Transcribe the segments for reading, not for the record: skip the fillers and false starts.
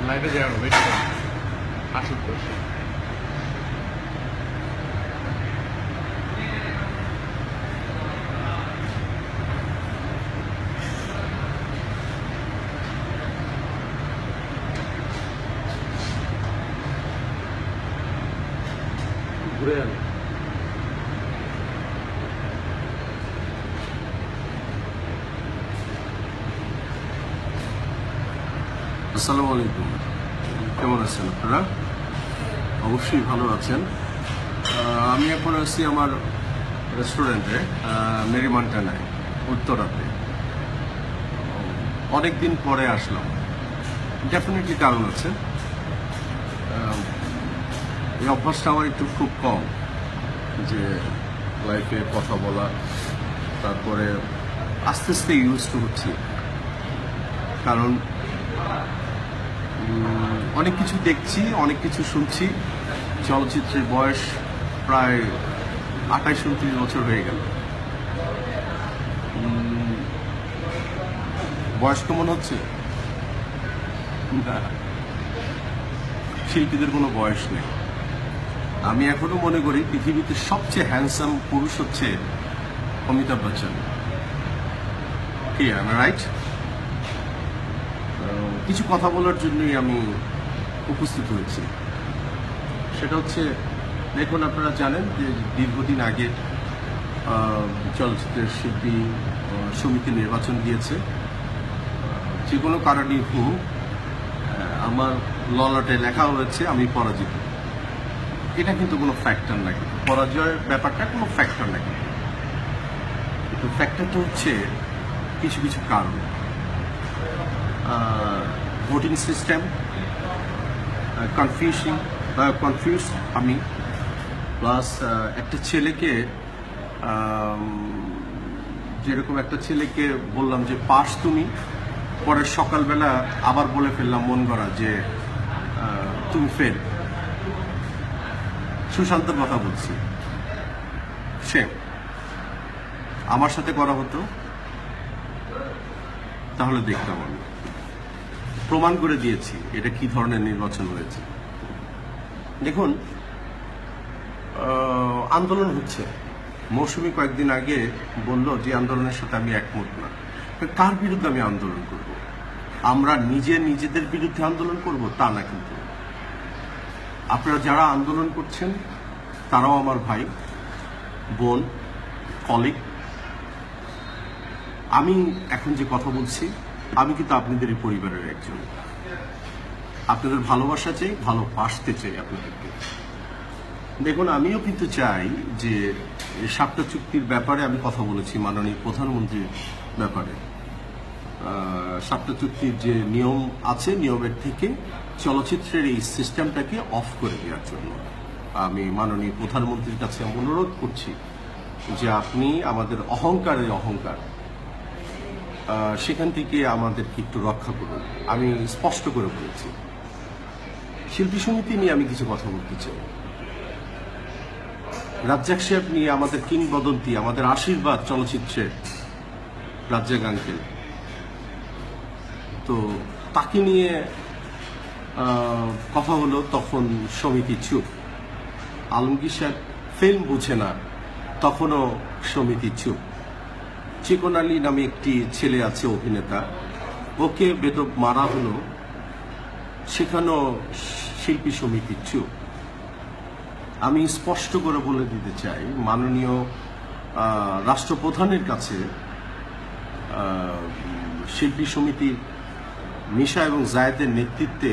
লাইভে যাওয়ার ওয়েট করি আসুক তো। ঘুরে আনি আসসালামু আলাইকুম, কেমন আছেন আপনারা? অবশ্যই ভালো আছেন। আমি এখন আছি আমার রেস্টুরেন্টে মেরিমন্টানায়, উত্তরাতে। অনেকদিন পরে আসলাম, ডেফিনেটলি কারণ আছে। এই অভ্যাসটা আমার একটু খুব কম, যে লাইফে কথা বলা, তারপরে আস্তে আস্তে ইউজ টু হচ্ছি। কারণ অনেক কিছু দেখছি, অনেক কিছু শুনছি। চলচ্চিত্রের বয়স প্রায় 28-29 বছর হয়ে গেল। বয়স্ক মনে হচ্ছে না, শিল্পীদের কোনো বয়স নেই। আমি এখনো মনে করি পৃথিবীতে সবচেয়ে হ্যান্ডসাম পুরুষ হচ্ছে অমিতাভ বচ্চন। কি আমি রাইট? কিছু কথা বলার জন্যই আমি উপস্থিত হয়েছি। সেটা হচ্ছে, দেখুন, আপনারা জানেন যে দীর্ঘদিন আগে চলচ্চিত্রের শিল্পী সমিতি নির্বাচন দিয়েছে। যে কোনো কারণেই হোক, আমার ললাটে লেখা হয়েছে আমি পরাজিত। এটা কিন্তু কোনো ফ্যাক্টর না, কিন্তু পরাজয়ের ব্যাপারটা কোনো ফ্যাক্টর না। কিন্তু ফ্যাক্টরটা হচ্ছে কিছু কিছু কারণ। ভোটিং সিস্টেম কনফিউজ আমি, প্লাস একটা ছেলেকে, যেরকম একটা ছেলেকে বললাম যে পাস তুমি, পরে সকালবেলা আবার বলে ফেললাম মন গড়া যে তুমি ফেল। সুশান্তর কথা বলছি, সে আমার সাথে করা হতো তাহলে দেখতাম। আমি প্রমাণ করে দিয়েছি এটা কি ধরনের নির্বাচন হয়েছে। দেখুন, আন্দোলন হচ্ছে। মৌসুমী কয়েকদিন আগে বলল যে আন্দোলনের সাথে আমি একমত না। কার বিরুদ্ধে আমি আন্দোলন করব? আমরা নিজেদের বিরুদ্ধে আন্দোলন করব তা না, কিন্তু আপনারা যারা আন্দোলন করছেন তারাও আমার ভাই, বোন, কলিগ। আমি এখন যে কথা বলছি, আমি কিন্তু আপনাদেরই পরিবারের একজন। আপনাদের ভালোবাসা চাই, ভালোবাসতে চাই আপনাদেরকে। দেখুন, আমিও কিন্তু চাই যে সাপটা চুক্তির ব্যাপারে আমি কথা বলেছি মাননীয় প্রধানমন্ত্রীর ব্যাপারে। সাপটা চুক্তির যে নিয়ম আছে, নিয়মের থেকে চলচ্চিত্রের এই সিস্টেমটাকে অফ করে দেওয়ার জন্য আমি মাননীয় প্রধানমন্ত্রীর কাছে অনুরোধ করছি যে আপনি আমাদের অহংকারের অহংকার, সেখান থেকে আমাদেরকে একটু রক্ষা করুন। আমি স্পষ্ট করে বলেছি। শিল্পী সমিতি নিয়ে আমি কিছু কথা বলতে চাই। রাজ্জাক সাহেব নিয়ে, আমাদের কিংবদন্তি, আমাদের আশীর্বাদ চলচ্চিত্রের রাজ্জাক আঙ্কেল, তো তাকে নিয়ে কথা হলো, তখন সমিতি চুপ। আলমগীর সাহেব ফিল্ম বুঝে না, তখনও সমিতি চুপ। চিকন আলী নামে একটি ছেলে আছে, অভিনেতা, ওকে বেদব মারা হলো, সেখানেও শিল্পী সমিতি চুপ। আমি স্পষ্ট করে বলে দিতে চাই মাননীয় রাষ্ট্রপ্রধানের কাছে, শিল্পী সমিতির নিশা এবং জায়েদের নেতৃত্বে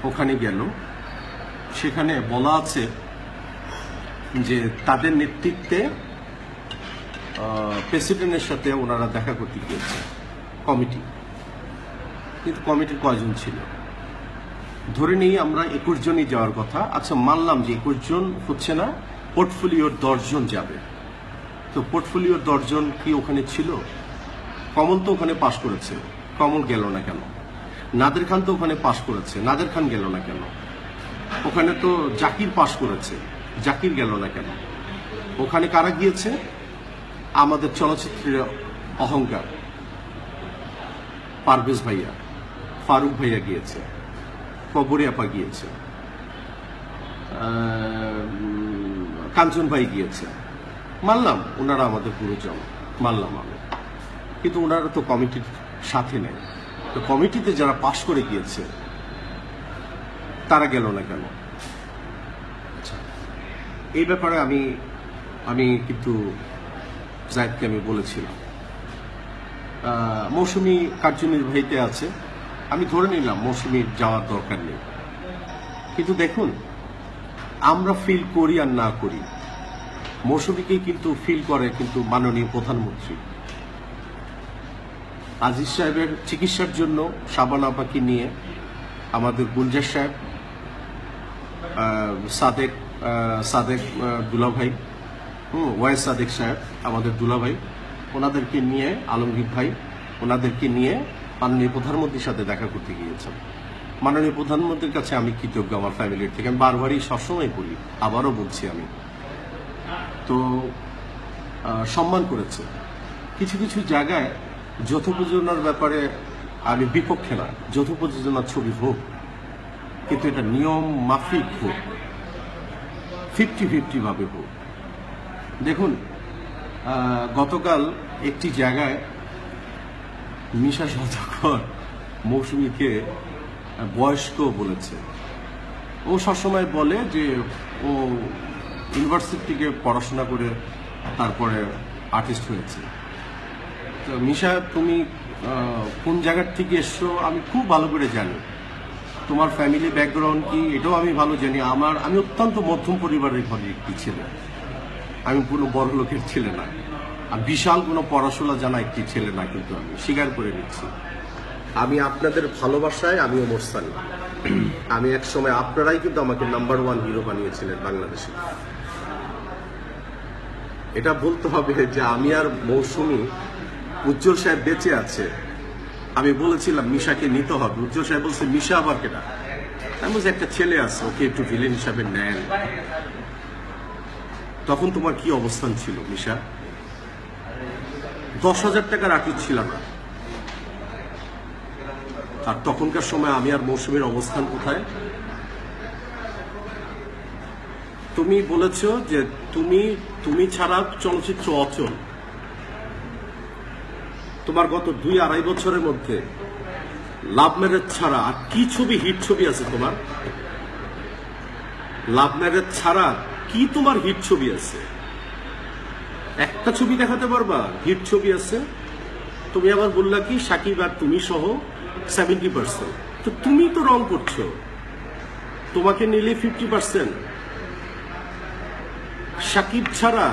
ওখানে গেল। সেখানে বলা আছে যে তাদের নেতৃত্বে প্রেসিডেন্টের সাথে ওনারা দেখা করতে গিয়েছে, কমিটি। কিন্তু কমিটির কয়জন ছিল? ধরে নিই আমরা 21 জনই যাওয়ার কথা। আচ্ছা, মানলাম যে 21 জন হচ্ছে না, পোর্টফোলিওর 10 জন যাবে। তো পোর্টফোলিওর 10 জন কি ওখানে ছিল? কমল তো ওখানে পাশ করেছে, কমল গেল না কেন? নাদের খান তো ওখানে পাশ করেছে, নাদের খান গেল না কেন? ওখানে তো জাকির পাশ করেছে, জাকির গেল না কেন? ওখানে কারা গিয়েছে? আমাদের চলচ্চিত্রের অহংকার পারভেজ ভাইয়া, ফারুক ভাইয়া গিয়েছে। কবরী আপা গিয়েছে, কাঞ্চন ভাই গিয়েছে, মানলাম ওনারা আমাদের গুরুজন, মানলাম আমি, কিন্তু ওনারা তো কমিটির সাথে নেই। তো কমিটিতে যারা পাশ করে গিয়েছে তারা গেল না কেন? আচ্ছা, এই ব্যাপারে আমি কিন্তু জায়েদকে আমি বলেছিলাম, মৌসুমী কার্যনির্বাহীতে আছে, আমি ধরে নিলাম মৌসুমীর যাওয়ার দরকার নেই, কিন্তু দেখুন আমরা ফিল করি আর না করি, মৌসুমীকে কিন্তু ফিল করে কিন্তু মাননীয় প্রধানমন্ত্রী। আজিজ সাহেবের চিকিৎসার জন্য শাবানা আপাকে নিয়ে আমাদের গুলজার সাহেব, সাদেক দুলাভাই, ওয়াইস সাদেক সাহেব আমাদের দুলাভাই, ওনাদেরকে নিয়ে, আলমগীর ভাই ওনাদেরকে নিয়ে মাননীয় প্রধানমন্ত্রীর সাথে দেখা করতে গিয়েছেন। মাননীয় প্রধানমন্ত্রীর কাছে আমি কৃতজ্ঞ, আমার ফ্যামিলির থেকে আমি বারবারই সবসময় বলি, আবারও বলছি আমি, তো সম্মান করেছে। কিছু কিছু জায়গায় যৌথ প্রযোজনার ব্যাপারে আমি বিপক্ষে না, যৌথ প্রযোজনার ছবি হোক, কিন্তু এটা নিয়ম মাফিক হোক, 50-50 ভাবে হোক। দেখুন গতকাল একটি জায়গায় মিশা সওদাগর মৌসুমীকে বয়স্ক বলেছে। ও সবসময় বলে যে ও ইউনিভার্সিটি থেকে পড়াশোনা করে তারপরে আর্টিস্ট হয়েছে। তো মিশা, তুমি কোন জায়গার থেকে এসছো আমি খুব ভালো করে জানি, তোমার ফ্যামিলি ব্যাকগ্রাউন্ড কি এটাও আমি ভালো জানি। আমি অত্যন্ত মধ্যম পরিবারের ঘরের একটি ছেলে, আমি কোনো বড় লোকের ছেলে না, আর বিশাল কোনো পড়াশোনা জানা একটি ছেলে না, কিন্তু আমি স্বীকার করে নিচ্ছি আমি আপনাদের ভালোবাসায় আমি ওমর সানি। আমি এক সময় আপনারাই কিন্তু আমাকে নাম্বার 1 হিরো বানিয়েছিলেন বাংলাদেশে। এটা বলতে হবে যে আমি আর মৌসুমী, উজ্জ্বল সাহেব বেঁচে আছে, আমি বলেছিলাম মিশাকে নিতে হবে, উজ্জ্বল সাহেব বলছে মিশা আবার কেটা, আমি বলছি একটা ছেলে আছে, ওকে একটু ভিলেন হিসাবে নেন। তখন তোমার কি অবস্থান ছিল মিশা? 10,000 টাকার আর্টিস্ট ছিল না। আর তখনকার সময় আমি আর মৌসুমীর অবস্থান কোথায়? তুমি বলেছো যে তুমি ছাড়া চলচ্চিত্র অচল। তোমার গত 2-2.5 বছরের মধ্যে লাভ ম্যারেজ ছাড়া আর কি ছবি হিট ছবি আছে তোমার? লাভ ম্যারেজ ছাড়া কি তোমার হিট ছবি আছে? একটা ছবি দেখাতে পারবা হিট ছবি আছে? তুমি আবার বললা কি সাকিব আর তুমি সহ 70%, তো তুমি তো রং করছো, তোমাকে নিলে 50%। সাকিব ছাড়া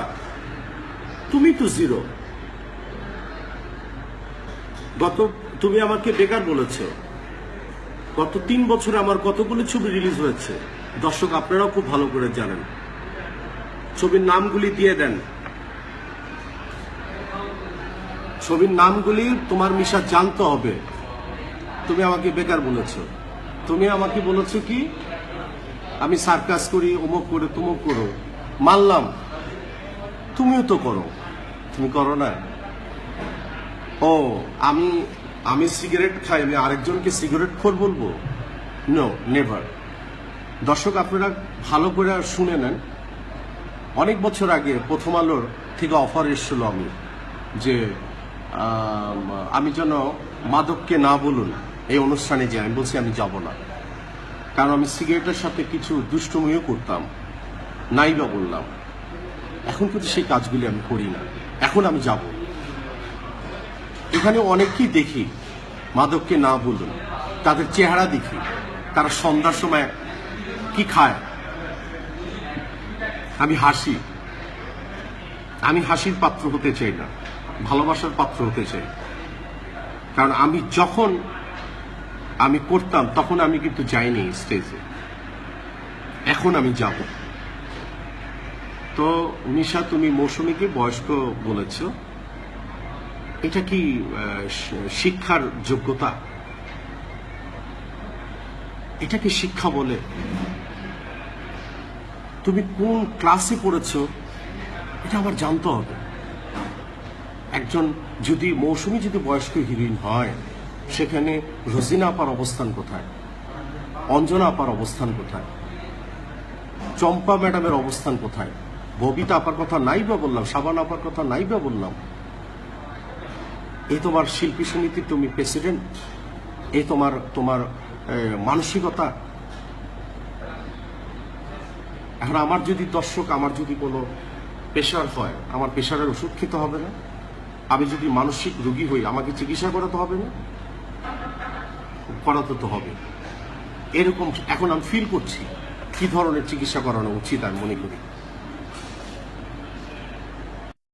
তুমি তো 0। তুমি আমাকে বেকার বলেছো। গত 3 বছরে আমার কতগুলো ছবি রিলিজ হয়েছে, দর্শক আপনারাও খুব ভালো করে জানেন। ছবির নামগুলি দিয়ে দেন, ছবির নামগুলি তোমার মিশা জানতে হবে। তুমি আমাকে বেকার বলেছো। তুমি আমাকে বলেছো কি আমি সার্কাস করি, অমুক করে তুমুক করো, মানলাম, তুমিও তো করো, তুমি করো না? ও আমি সিগারেট খাই, আমি আরেকজনকে সিগারেট খোর বলবো? No, never. দর্শক আপনারা ভালো করে শুনে নেন, অনেক বছর আগে প্রথম আলোর থেকে অফার এসেছিল যে আমি যেন মাদককে না বলুন এই অনুষ্ঠানে যাই। আমি বলছি আমি যাব না, কারণ আমি সিগারেটের সাথে কিছু দুষ্টুমিও করতাম, নাই বা বললাম। এখন কিন্তু সেই কাজগুলি আমি করি না, এখন আমি যাব। এখানে অনেককেই দেখি মাদককে না বলুন, তাদের চেহারা দেখি, তারা সন্ধ্যার সময় কি খায়, আমি হাসি। আমি হাসির পাত্র হতে চাই না, ভালোবাসার পাত্র হতে চাই। কারণ যখন আমি করতাম তখন আমি কিন্তু যাইনি স্টেজে, এখন আমি যাব। তো নিশা, তুমি মৌসুমীকে বয়স্ক বলেছ, এটা কি শিক্ষার যোগ্যতা? এটা কি শিক্ষা বলে? তুমি কোন ক্লাসে পড়েছো এটা আমার জানতে হবে। একজন মৌসুমী যদি বয়স্ক হিরোইন হয়, সেখানে রোজিনা আপার অবস্থান কোথায়? অঞ্জনা আপার অবস্থান কোথায়, চম্পা ম্যাডামের অবস্থান কোথায়, ববিতা আপার কথা নাই বা বললাম, শাবান আপার কথা নাই বা বললাম। এই তোমার শিল্পী সমিতির তুমি প্রেসিডেন্ট, এই তোমার তোমার মানসিকতা। এখন আমার যদি দর্শক, আমার যদি কোনো প্রেশার হয়, আমার প্রেশারের ওষুধ খেতে হবে না? আমি যদি মানসিক রোগী হই, আমাকে চিকিৎসা করাতে হবে না? করাতে তো হবে। এরকম এখন আমি ফিল করছি কি ধরনের চিকিৎসা করানো উচিত আমি মনে করি।